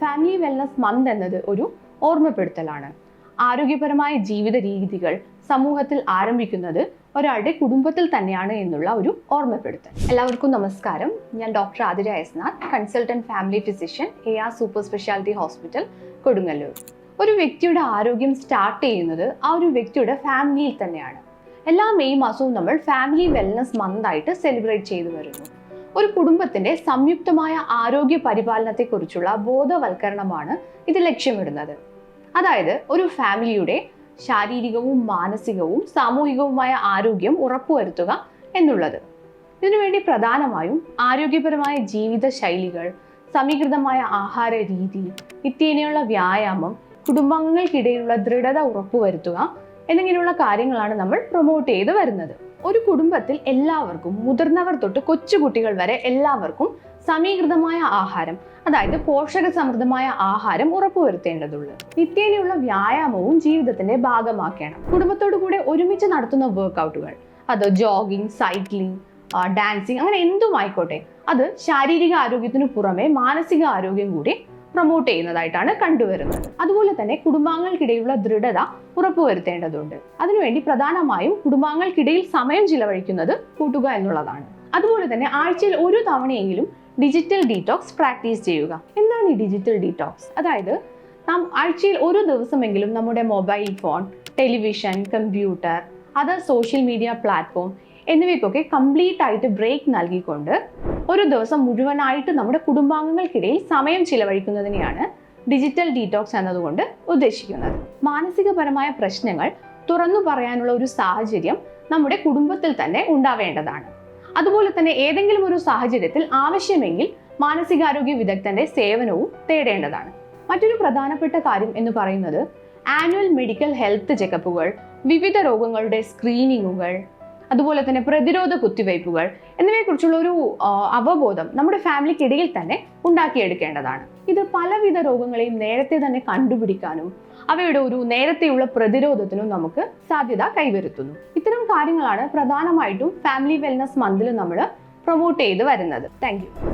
Family wellness month എന്നത് ഒരു ഓർമ്മപ്പെടുത്തലാണ്. ആരോഗ്യപരമായ ജീവിത രീതികൾ സമൂഹത്തിൽ ആരംഭിക്കുന്നത് ഒരാളുടെ കുടുംബത്തിൽ തന്നെയാണ് എന്നുള്ള ഒരു ഓർമ്മപ്പെടുത്തൽ. എല്ലാവർക്കും നമസ്കാരം. ഞാൻ doctor Athira Snath, consultant family physician, AR super speciality hospital, Kodungallur. ഒരു വ്യക്തിയുടെ ആരോഗ്യം സ്റ്റാർട്ട് ചെയ്യുന്നത് ആ ഒരു വ്യക്തിയുടെ ഫാമിലിയിൽ തന്നെയാണ്. എല്ലാ മെയ് മാസവും നമ്മൾ ഫാമിലി വെൽനസ് മന്തായിട്ട് സെലിബ്രേറ്റ് ചെയ്തു വരുന്നു. ഒരു കുടുംബത്തിന്റെ സംയുക്തമായ ആരോഗ്യ പരിപാലനത്തെക്കുറിച്ചുള്ള ബോധവൽക്കരണമാണ് ഇത് ലക്ഷ്യമിടുന്നത്. അതായത് ഒരു ഫാമിലിയുടെ ശാരീരികവും മാനസികവും സാമൂഹികവുമായ ആരോഗ്യം ഉറപ്പുവരുത്തുക എന്നുള്ളത്. ഇതിനുവേണ്ടി പ്രധാനമായും ആരോഗ്യപരമായ ജീവിത ശൈലികൾ, സമീകൃതമായ ആഹാര രീതി, നിത്യേനയുള്ള വ്യായാമം, കുടുംബാംഗങ്ങൾക്കിടയിലുള്ള ദൃഢത ഉറപ്പുവരുത്തുക എന്നിങ്ങനെയുള്ള കാര്യങ്ങളാണ് നമ്മൾ പ്രൊമോട്ട് ചെയ്ത് വരുന്നത്. ഒരു കുടുംബത്തിൽ എല്ലാവർക്കും, മുതിർന്നവർ തൊട്ട് കൊച്ചുകുട്ടികൾ വരെ എല്ലാവർക്കും സമീകൃതമായ ആഹാരം, അതായത് പോഷക സമൃദ്ധമായ ആഹാരം ഉറപ്പുവരുത്തേണ്ടതുള്ളൂ. നിത്യേനയുള്ള വ്യായാമവും ജീവിതത്തിന്റെ ഭാഗമാക്കണം. കുടുംബത്തോടു കൂടെ ഒരുമിച്ച് നടത്തുന്ന വർക്കൗട്ടുകൾ, അത് ജോഗിങ്, സൈക്ലിംഗ്, ഡാൻസിങ്, അങ്ങനെ എന്തുമായിക്കോട്ടെ, അത് ശാരീരിക ആരോഗ്യത്തിനു പുറമെ മാനസിക ആരോഗ്യം കൂടി പ്രൊമോട്ട് ചെയ്യുന്നതായിട്ടാണ് കണ്ടുവരുന്നത്. അതുപോലെ തന്നെ കുടുംബാംഗങ്ങൾക്കിടയിലുള്ള ദൃഢത ഉറപ്പുവരുത്തേണ്ടതുണ്ട്. അതിനുവേണ്ടി പ്രധാനമായും കുടുംബാംഗങ്ങൾക്കിടയിൽ സമയം ചിലവഴിക്കുന്നത് കൂട്ടുക എന്നുള്ളതാണ്. അതുപോലെ തന്നെ ആഴ്ചയിൽ ഒരു തവണയെങ്കിലും ഡിജിറ്റൽ ഡീറ്റോക്സ് പ്രാക്ടീസ് ചെയ്യുക. എന്താണ് ഈ ഡിജിറ്റൽ ഡീറ്റോക്സ്? അതായത് നാം ആഴ്ചയിൽ ഒരു ദിവസമെങ്കിലും നമ്മുടെ mobile phone, television, computer, other social media platform എന്നിവയ്ക്കൊക്കെ കംപ്ലീറ്റ് ആയിട്ട് ബ്രേക്ക് നൽകിക്കൊണ്ട് ഒരു ദിവസം മുഴുവനായിട്ട് നമ്മുടെ കുടുംബാംഗങ്ങൾക്കിടയിൽ സമയം ചിലവഴിക്കുന്നതിനെയാണ് ഡിജിറ്റൽ ഡീറ്റോക്സ് എന്നതുകൊണ്ട് ഉദ്ദേശിക്കുന്നത്. മാനസികപരമായ പ്രശ്നങ്ങൾ തുറന്നു പറയാനുള്ള ഒരു സാഹചര്യം നമ്മുടെ കുടുംബത്തിൽ തന്നെ ഉണ്ടാവേണ്ടതാണ്. അതുപോലെ തന്നെ ഏതെങ്കിലും ഒരു സാഹചര്യത്തിൽ ആവശ്യമെങ്കിൽ മാനസികാരോഗ്യ വിദഗ്ധന്റെ സേവനവും തേടേണ്ടതാണ്. മറ്റൊരു പ്രധാനപ്പെട്ട കാര്യം എന്ന് പറയുന്നത് ആനുവൽ മെഡിക്കൽ ഹെൽത്ത് ചെക്കപ്പുകൾ, വിവിധ രോഗങ്ങളുടെ സ്ക്രീനിങ്ങുകൾ, അതുപോലെ തന്നെ പ്രതിരോധ കുത്തിവയ്പ്പുകൾ എന്നിവയെക്കുറിച്ചുള്ള ഒരു അവബോധം നമ്മുടെ ഫാമിലിക്കിടയിൽ തന്നെ ഉണ്ടാക്കിയെടുക്കേണ്ടതാണ്. ഇത് പലവിധ രോഗങ്ങളെയും നേരത്തെ തന്നെ കണ്ടുപിടിക്കാനും അവയുടെ ഒരു നേരത്തെയുള്ള പ്രതിരോധത്തിനും നമുക്ക് സാധ്യത കൈവരുത്തുന്നു. ഇത്തരം കാര്യങ്ങളാണ് പ്രധാനമായിട്ടും ഫാമിലി വെൽനസ് മന്തിൽ നമ്മൾ പ്രൊമോട്ട് ചെയ്ത് വരുന്നത്. Thank you.